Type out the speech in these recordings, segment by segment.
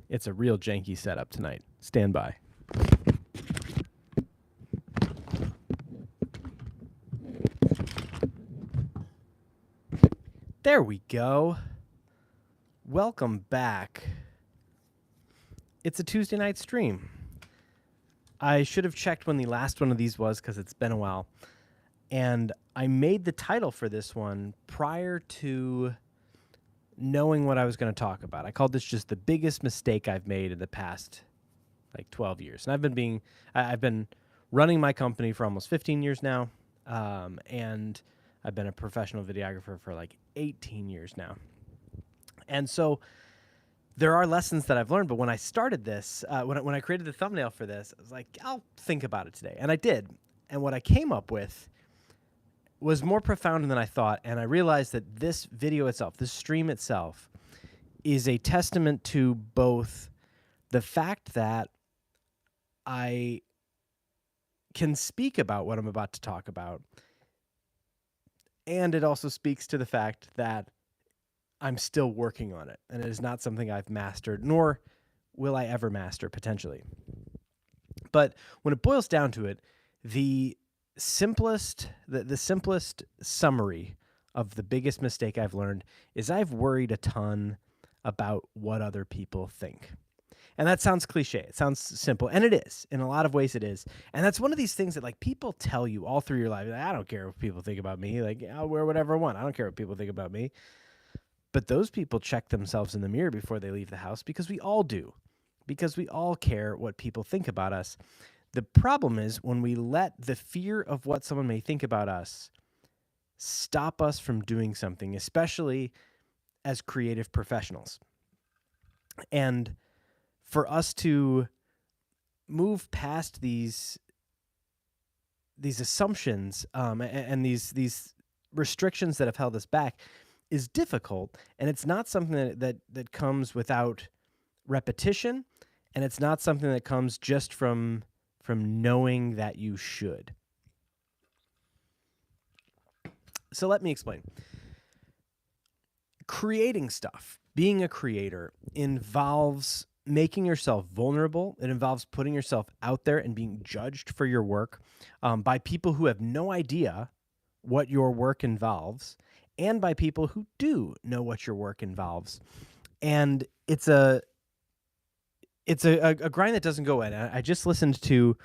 It's a real janky setup tonight. Stand by. There we go. Welcome back. It's a Tuesday night stream. I should have checked when the last one of these was because it's been a while. And I made the title for this one prior to knowing what I was going to talk about. I called this just the biggest mistake I've made in the past 12 years. And I've been running my company for almost 15 years now. And I've been a professional videographer for 18 years now. And so there are lessons that I've learned, but when I started this, when I created the thumbnail for this, I was like, I'll think about it today. And I did. And what I came up with was more profound than I thought. And I realized that this video itself, this stream itself, is a testament to both the fact that I can speak about what I'm about to talk about, and it also speaks to the fact that I'm still working on it, and it is not something I've mastered, nor will I ever master, potentially. But when it boils down to it, the simplest summary of the biggest mistake I've learned is I've worried a ton about what other people think. And that sounds cliche. It sounds simple, and it is. In a lot of ways, it is. And that's one of these things that people tell you all through your life. I don't care what people think about me. I'll wear whatever I want. I don't care what people think about me. But those people check themselves in the mirror before they leave the house, because we all do. Because we all care what people think about us. The problem is when we let the fear of what someone may think about us stop us from doing something, especially as creative professionals. And for us to move past these assumptions and these restrictions that have held us back is difficult, and it's not something that comes without repetition, and it's not something that comes just from knowing that you should. So let me explain. Creating stuff, being a creator, involves making yourself vulnerable. It involves putting yourself out there and being judged for your work by people who have no idea what your work involves, and by people who do know what your work involves. And it's a grind that doesn't go away. I just listened to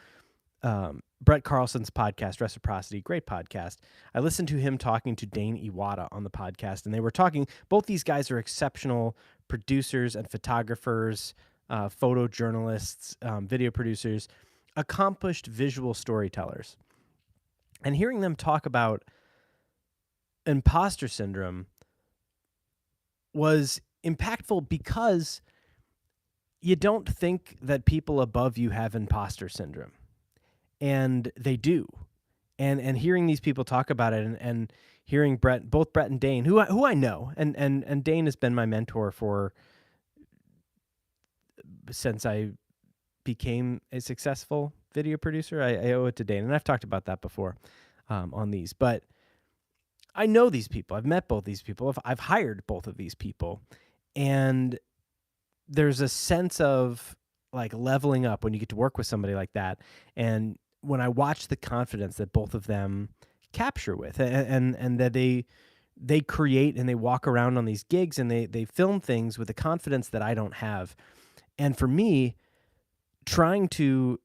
Brett Carlson's podcast, Reciprocity, great podcast. I listened to him talking to Dane Iwata on the podcast, and they were talking, both these guys are exceptional producers and photographers, photojournalists, video producers, accomplished visual storytellers. And hearing them talk about imposter syndrome was impactful because you don't think that people above you have imposter syndrome, and they do. And hearing these people talk about it, and hearing both Brett and Dane, who I know, and Dane has been my mentor since I became a successful video producer. I owe it to Dane, and I've talked about that before on these, but I know these people. I've met both these people. I've hired both of these people, and there's a sense of leveling up when you get to work with somebody like that. And when I watch the confidence that both of them capture with, and that they create and they walk around on these gigs and they film things with a confidence that I don't have. And for me, trying to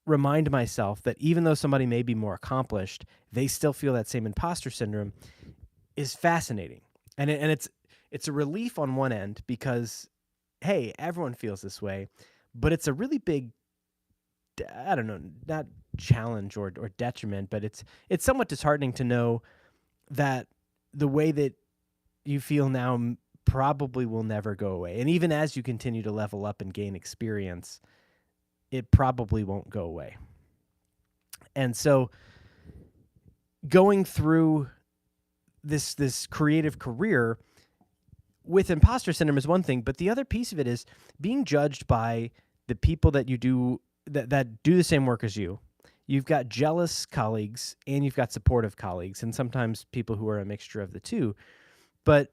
remind myself that even though somebody may be more accomplished, they still feel that same imposter syndrome is fascinating. And it's a relief on one end because, hey, everyone feels this way, but it's a really big, I don't know, not challenge or detriment, but it's somewhat disheartening to know that the way that you feel now probably will never go away. And even as you continue to level up and gain experience, it probably won't go away. And so going through this creative career with imposter syndrome is one thing, but the other piece of it is being judged by the people that you do that do the same work as you. You've got jealous colleagues and you've got supportive colleagues, and sometimes people who are a mixture of the two. But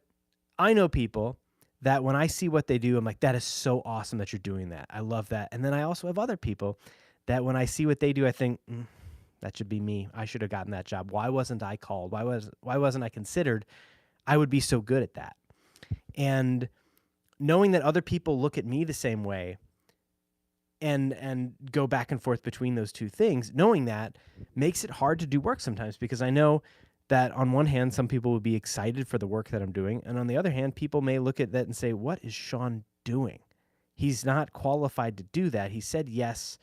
I know people that when I see what they do, I'm like, that is so awesome that you're doing that. I love that. And then I also have other people that when I see what they do, I think, that should be me. I should have gotten that job. Why wasn't I called? Why wasn't I considered? I would be so good at that. And knowing that other people look at me the same way and go back and forth between those two things, knowing that makes it hard to do work sometimes, because I know that on one hand, some people would be excited for the work that I'm doing. And on the other hand, people may look at that and say, what is Sean doing? He's not qualified to do that. He said yes.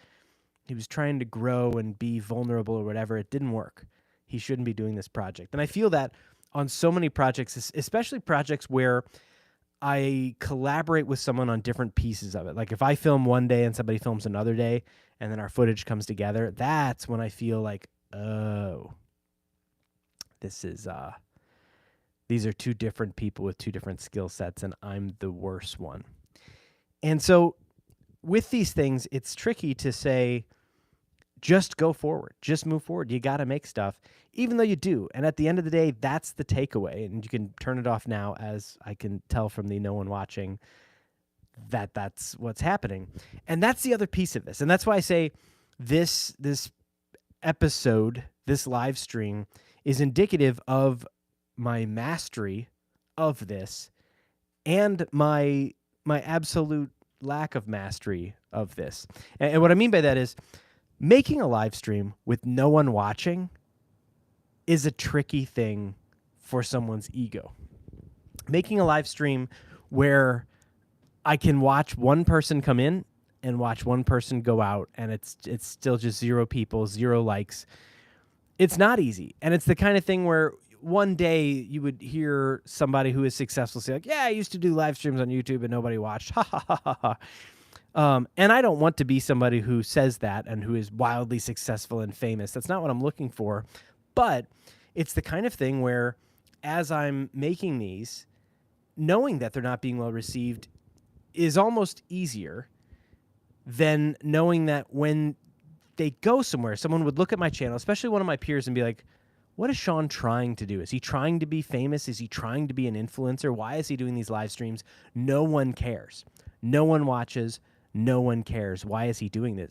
He was trying to grow and be vulnerable or whatever. It didn't work. He shouldn't be doing this project. And I feel that on so many projects, especially projects where I collaborate with someone on different pieces of it. Like if I film one day and somebody films another day and then our footage comes together, that's when I feel like, oh, these are two different people with two different skill sets, and I'm the worst one. And so with these things, it's tricky to say, just go forward, just move forward. You got to make stuff, even though you do. And at the end of the day, that's the takeaway. And you can turn it off now, as I can tell from the no one watching that that's what's happening. And that's the other piece of this. And that's why I say this episode, this live stream, is indicative of my mastery of this and my absolute lack of mastery of this. And what I mean by that is, making a live stream with no one watching is a tricky thing for someone's ego. Making a live stream where I can watch one person come in and watch one person go out, and it's still just 0 people, 0 likes. It's not easy. And it's the kind of thing where one day you would hear somebody who is successful say, like, yeah, I used to do live streams on YouTube and nobody watched. Ha ha ha ha ha. And I don't want to be somebody who says that and who is wildly successful and famous. That's not what I'm looking for. But it's the kind of thing where, as I'm making these, knowing that they're not being well received is almost easier than knowing that when they go somewhere, someone would look at my channel, especially one of my peers, and be like, what is Sean trying to do? Is he trying to be famous? Is he trying to be an influencer? Why is he doing these live streams? No one cares. No one watches. No one cares. Why is he doing this?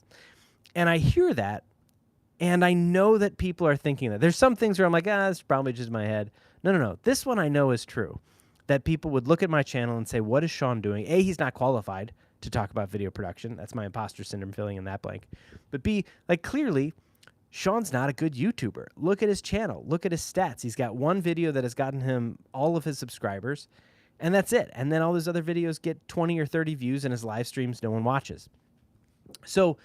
And I hear that, and I know that people are thinking that. There's some things where I'm like, it's probably just my head. No. This one I know is true, that people would look at my channel and say, what is Sean doing? A, he's not qualified to talk about video production. That's my imposter syndrome filling in that blank. But B, like, clearly, Sean's not a good YouTuber. Look at his channel. Look at his stats. He's got one video that has gotten him all of his subscribers, and that's it. And then all his other videos get 20 or 30 views, and his live streams no one watches. So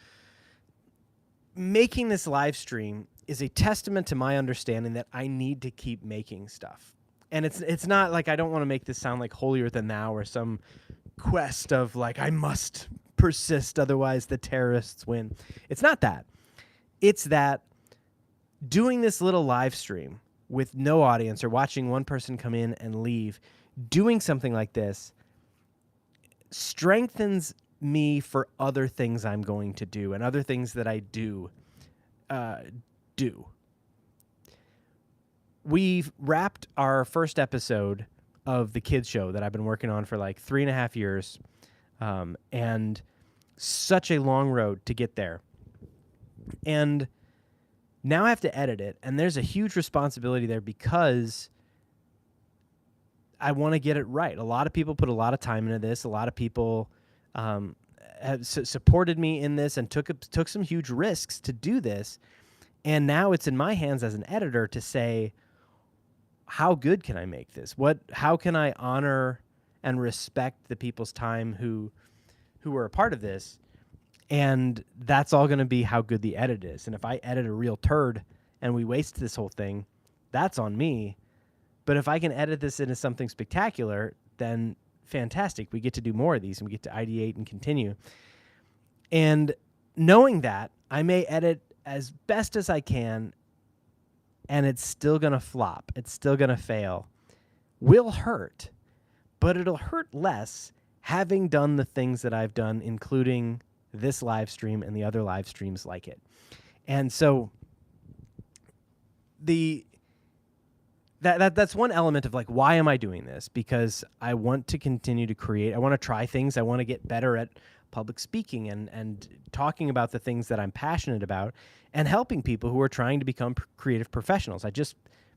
making this live stream is a testament to my understanding that I need to keep making stuff. And it's not like, I don't want to make this sound like holier than thou or some quest of like, I must persist, otherwise the terrorists win. It's not that. It's that doing this little live stream with no audience, or watching one person come in and leave, doing something like this strengthens me for other things I'm going to do and other things that I do. We've wrapped our first episode of the kids show that I've been working on for like 3.5 years, and such a long road to get there. And now I have to edit it, and there's a huge responsibility there because I want to get it right. A lot of people put a lot of time into this. A lot of people have supported me in this and took some huge risks to do this. And now it's in my hands as an editor to say, how good can I make this? How can I honor and respect the people's time who were a part of this? And that's all going to be how good the edit is. And if I edit a real turd and we waste this whole thing, that's on me. But if I can edit this into something spectacular, then fantastic. We get to do more of these, and we get to ideate and continue. And knowing that, I may edit as best as I can, and it's still going to flop. It's still going to fail. Will hurt, but it'll hurt less having done the things that I've done, including this live stream and the other live streams like it. And so that's one element of like, why am I doing this? Because I want to continue to create. I want to try things. I want to get better at public speaking and talking about the things that I'm passionate about and helping people who are trying to become creative professionals. I just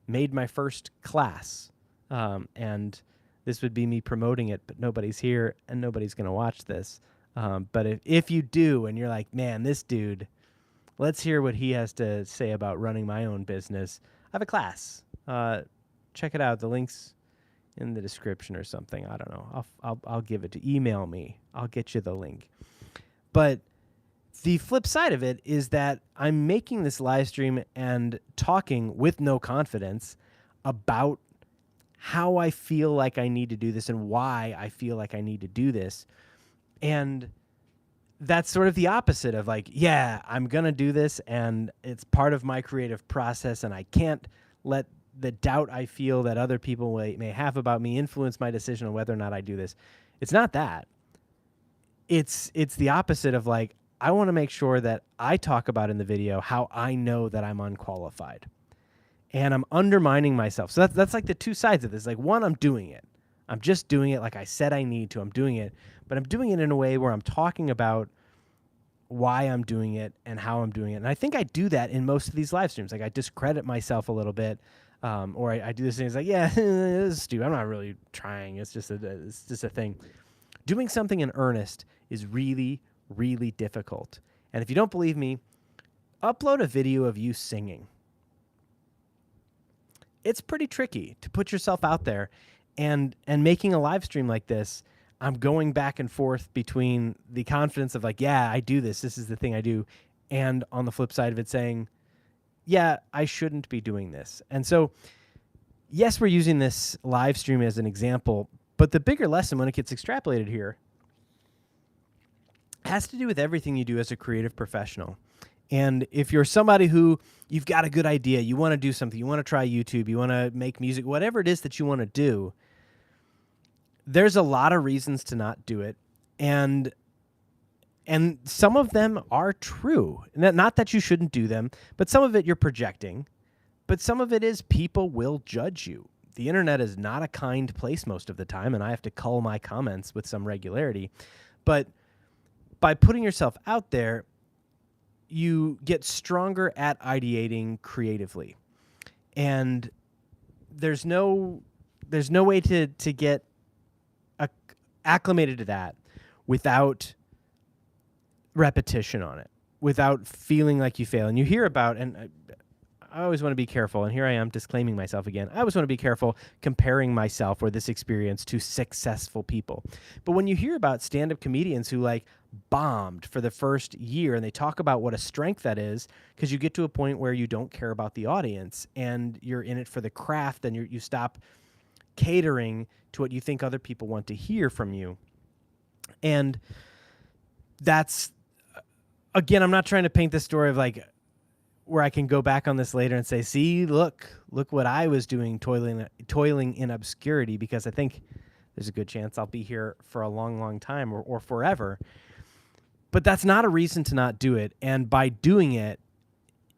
made my first class, and this would be me promoting it, but nobody's here and nobody's going to watch this. But if you do and you're like, man, this dude, let's hear what he has to say about running my own business. I have a class. Check it out. The link's in the description or something. I don't know. I'll give it to email me. I'll get you the link. But the flip side of it is that I'm making this live stream and talking with no confidence about how I feel like I need to do this and why I feel like I need to do this. And that's sort of the opposite of like, yeah, I'm going to do this and it's part of my creative process and I can't let the doubt I feel that other people may have about me influence my decision on whether or not I do this. It's not that. It's the opposite of like, I want to make sure that I talk about in the video how I know that I'm unqualified. And I'm undermining myself. So that's like the two sides of this. Like, one, I'm doing it. I'm just doing it like I said I need to. I'm doing it. But I'm doing it in a way where I'm talking about why I'm doing it and how I'm doing it. And I think I do that in most of these live streams. Like, I discredit myself a little bit. Or I do this thing. It's like, yeah, this is stupid. I'm not really trying. It's just a thing. Doing something in earnest is really, really difficult. And if you don't believe me, upload a video of you singing. It's pretty tricky to put yourself out there, and making a live stream like this, I'm going back and forth between the confidence of like, yeah, I do this. This is the thing I do. And on the flip side of it saying, yeah, I shouldn't be doing this. And so, yes, we're using this live stream as an example, but the bigger lesson when it gets extrapolated here has to do with everything you do as a creative professional. And if you're somebody who you've got a good idea, you want to do something, you want to try YouTube, you want to make music, whatever it is that you want to do, there's a lot of reasons to not do it. And some of them are true. Not that you shouldn't do them, but some of it you're projecting. But some of it is people will judge you. The internet is not a kind place most of the time, and I have to cull my comments with some regularity. But by putting yourself out there, you get stronger at ideating creatively. And there's no way to get acclimated to that without repetition on it, without feeling like you fail. And you hear about, and I always want to be careful, and here I am disclaiming myself again. I always want to be careful comparing myself or this experience to successful people. But when you hear about stand-up comedians who like bombed for the first year and they talk about what a strength that is, because you get to a point where you don't care about the audience and you're in it for the craft, and you stop catering to what you think other people want to hear from you. And that's, again, I'm not trying to paint the story of like where I can go back on this later and say, see, look what I was doing, toiling in obscurity, because I think there's a good chance I'll be here for a long, long time or forever. But that's not a reason to not do it. And by doing it,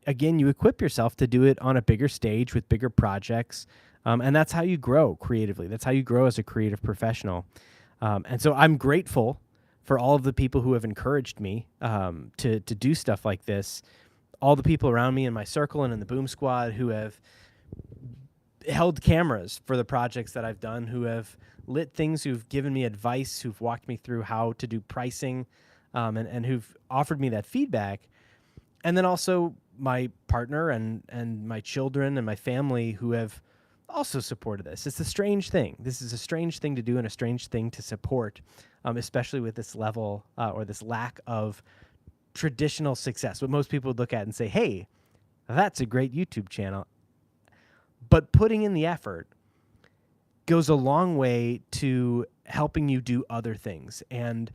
again, you equip yourself to do it on a bigger stage with bigger projects. And that's how you grow creatively. That's how you grow as a creative professional. And so I'm grateful for all of the people who have encouraged me to do stuff like this. All the people around me in my circle and in the Boom Squad who have held cameras for the projects that I've done, who have lit things, who've given me advice, who've walked me through how to do pricing, and who've offered me that feedback. And then also my partner and my children and my family who have also supported this. It's a strange thing. This is a strange thing to do and a strange thing to support, especially with this level or this lack of traditional success. What most people would look at and say, hey, that's a great YouTube channel. But putting in the effort goes a long way to helping you do other things. And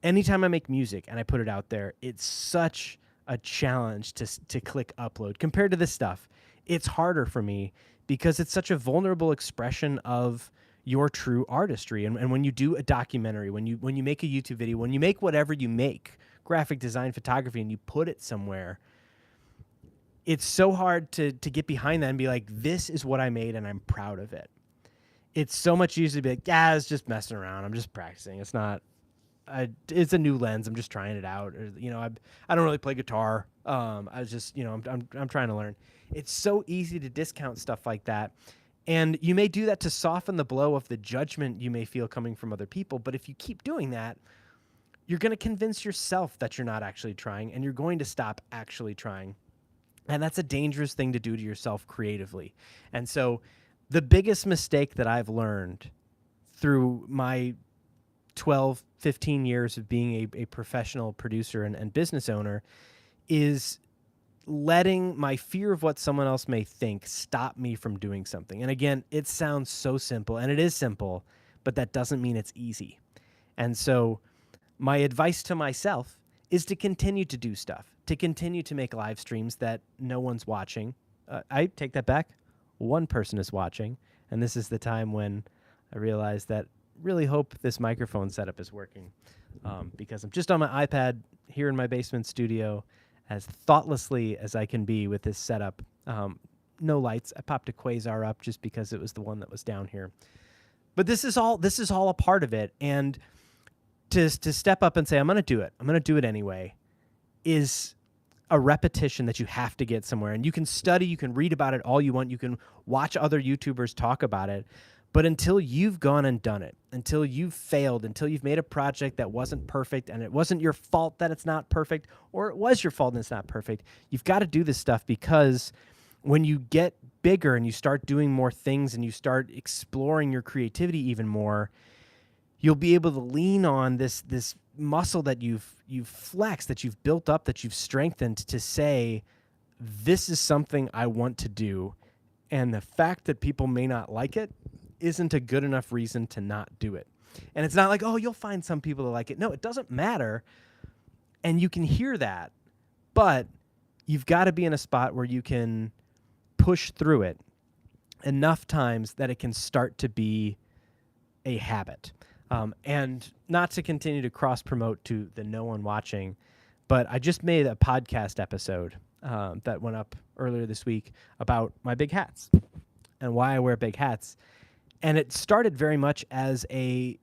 anytime I make music and I put it out there, it's such a challenge to click upload. Compared to this stuff, it's harder for me because it's such a vulnerable expression of your true artistry. And when you do a documentary, when you make a YouTube video, when you make whatever you make, graphic design, photography, and you put it somewhere, it's so hard to get behind that and be like, this is what I made and I'm proud of it. It's so much easier to be like, yeah, it's just messing around. I'm just practicing. It's not. It's a new lens. I'm just trying it out. Or, I don't really play guitar. I was just, I'm trying to learn. It's so easy to discount stuff like that. And you may do that to soften the blow of the judgment you may feel coming from other people. But if you keep doing that, you're going to convince yourself that you're not actually trying, and you're going to stop actually trying. And that's a dangerous thing to do to yourself creatively. And so the biggest mistake that I've learned through my 12, 15 years of being a professional producer and business owner is letting my fear of what someone else may think stop me from doing something. And again, it sounds so simple, and it is simple, but that doesn't mean it's easy. And so my advice to myself is to continue to do stuff, to continue to make live streams that no one's watching. I take that back. One person is watching, and this is the time when I realized that really hope this microphone setup is working, because I'm just on my iPad here in my basement studio as thoughtlessly as I can be with this setup. No lights. I popped a Quasar up just because it was the one that was down here. But this is all a part of it. And to step up and say, I'm going to do it. I'm going to do it anyway is a repetition that you have to get somewhere. And you can study, you can read about it all you want. You can watch other YouTubers talk about it. But until you've gone and done it, until you've failed, until you've made a project that wasn't perfect and it wasn't your fault that it's not perfect, or it was your fault and it's not perfect, you've got to do this stuff, because when you get bigger and you start doing more things and you start exploring your creativity even more, you'll be able to lean on this muscle that you've flexed, that you've built up, that you've strengthened, to say, this is something I want to do. And the fact that people may not like it isn't a good enough reason to not do it. And it's not like, oh, you'll find some people that like it. No, it doesn't matter. And you can hear that, but you've got to be in a spot where you can push through it enough times that it can start to be a habit. And not to continue to cross-promote to the no one watching, but I just made a podcast episode that went up earlier this week about my big hats and why I wear big hats. And it started very much as an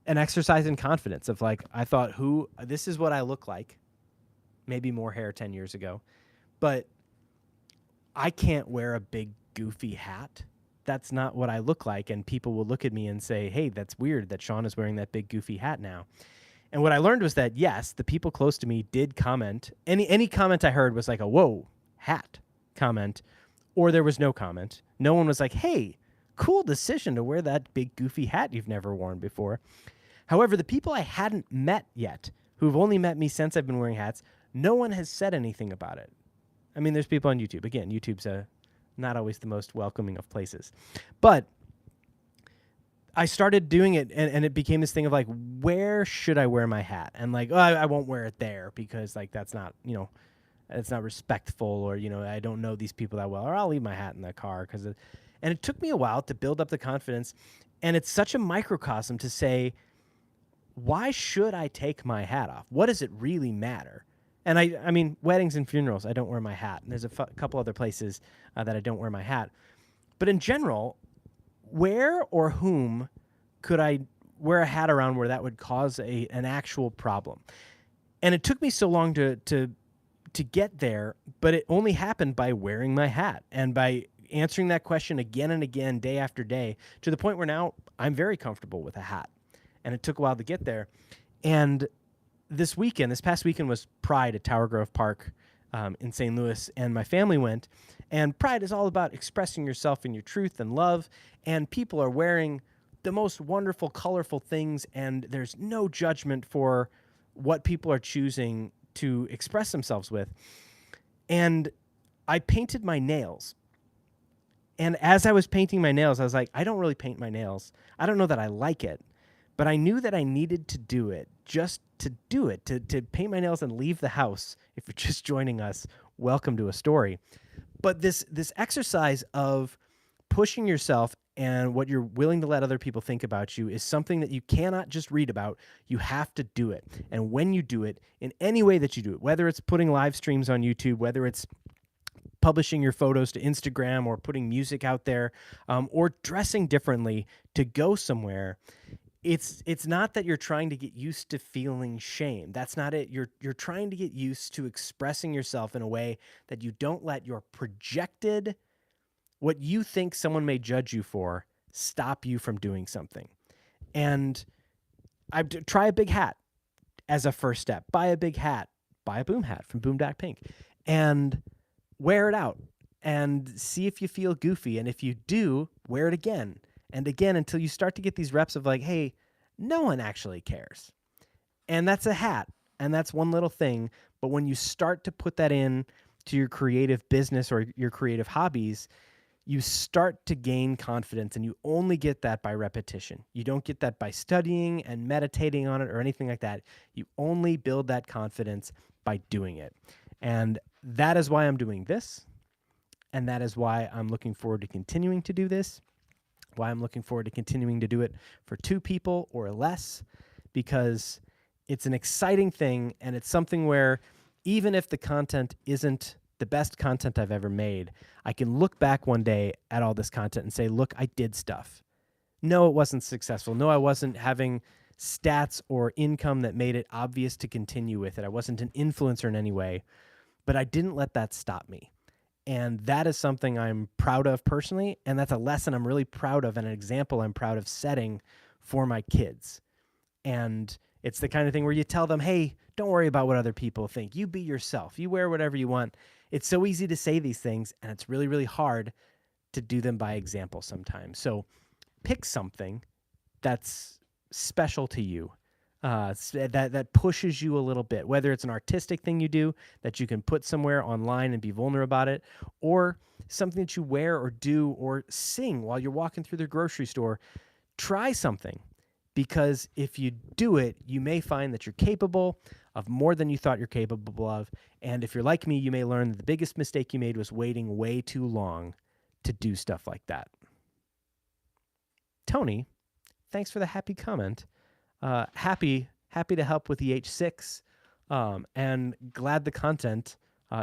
exercise in confidence of like, I thought, this is what I look like. Maybe more hair 10 years ago. But I can't wear a big goofy hat. That's not what I look like. And people will look at me and say, hey, that's weird that Sean is wearing that big goofy hat now. And what I learned was that, yes, the people close to me did comment. Any comment I heard was like a whoa, hat comment, or there was no comment. No one was like, hey, cool decision to wear that big goofy hat you've never worn before. However, the people I hadn't met yet, who've only met me since I've been wearing hats, no one has said anything about it. I mean, there's people on YouTube. Again, YouTube's not always the most welcoming of places. But I started doing it, and it became this thing of like, where should I wear my hat? And like, oh, I won't wear it there because like that's not, it's not respectful, or, I don't know these people that well, or I'll leave my hat in the car. And it took me a while to build up the confidence. And it's such a microcosm to say, why should I take my hat off? What does it really matter? And I mean, weddings and funerals, I don't wear my hat. And there's a couple other places that I don't wear my hat. But in general, where or whom could I wear a hat around where that would cause an actual problem? And it took me so long to get there, but it only happened by wearing my hat and by answering that question again and again, day after day, to the point where now I'm very comfortable with a hat. And it took a while to get there. And this past weekend was Pride at Tower Grove Park in St. Louis, and my family went. And Pride is all about expressing yourself in your truth and love, and people are wearing the most wonderful, colorful things, and there's no judgment for what people are choosing to express themselves with. And I painted my nails. And as I was painting my nails, I was like, I don't really paint my nails. I don't know that I like it, but I knew that I needed to do it, just to do it, to paint my nails and leave the house. If you're just joining us, welcome to a story. But this exercise of pushing yourself and what you're willing to let other people think about you is something that you cannot just read about. You have to do it. And when you do it, in any way that you do it, whether it's putting live streams on YouTube, whether it's publishing your photos to Instagram or putting music out there, or dressing differently to go somewhere, it's not that you're trying to get used to feeling shame. That's not it. You're trying to get used to expressing yourself in a way that you don't let your projected, what you think someone may judge you for, stop you from doing something. And try a big hat as a first step. Buy a big hat. Buy a boom hat from Boondock Pink and wear it out and see if you feel goofy. And if you do, wear it again and again until you start to get these reps of like, hey, no one actually cares. And that's a hat, and that's one little thing. But when you start to put that in to your creative business or your creative hobbies, you start to gain confidence, and you only get that by repetition. You don't get that by studying and meditating on it or anything like that. You only build that confidence by doing it. And that is why I'm doing this. And that is why I'm looking forward to continuing to do this, why I'm looking forward to continuing to do it for 2 people or less, because it's an exciting thing, and it's something where even if the content isn't the best content I've ever made, I can look back one day at all this content and say, look, I did stuff. No, it wasn't successful. No, I wasn't having stats or income that made it obvious to continue with it. I wasn't an influencer in any way, but I didn't let that stop me. And that is something I'm proud of personally, and that's a lesson I'm really proud of and an example I'm proud of setting for my kids. And it's the kind of thing where you tell them, hey, don't worry about what other people think. You be yourself. You wear whatever you want. It's so easy to say these things, and it's really, really hard to do them by example sometimes. So pick something that's special to you, that pushes you a little bit, whether it's an artistic thing you do that you can put somewhere online and be vulnerable about it, or something that you wear or do or sing while you're walking through the grocery store. Try something, because if you do it, you may find that you're capable of more than you thought you're capable of. And if you're like me, you may learn that the biggest mistake you made was waiting way too long to do stuff like that. Tony, thanks for the happy comment. Happy to help with the H6, and glad the content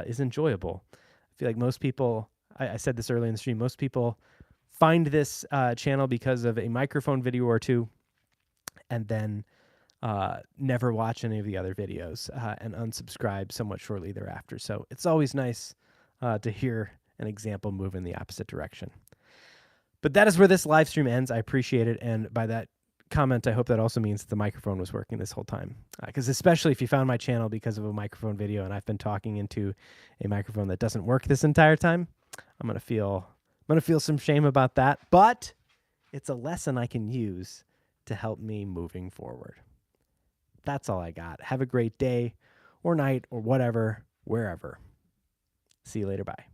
is enjoyable. I feel like most people, I said this early in the stream, most people find this channel because of a microphone video or two, and then never watch any of the other videos and unsubscribe somewhat shortly thereafter. So it's always nice to hear an example move in the opposite direction. But that is where this live stream ends. I appreciate it. And by that comment, I hope that also means that the microphone was working this whole time. Because especially if you found my channel because of a microphone video and I've been talking into a microphone that doesn't work this entire time, I'm gonna feel some shame about that. But it's a lesson I can use to help me moving forward. That's all I got. Have a great day or night or whatever, wherever. See you later. Bye.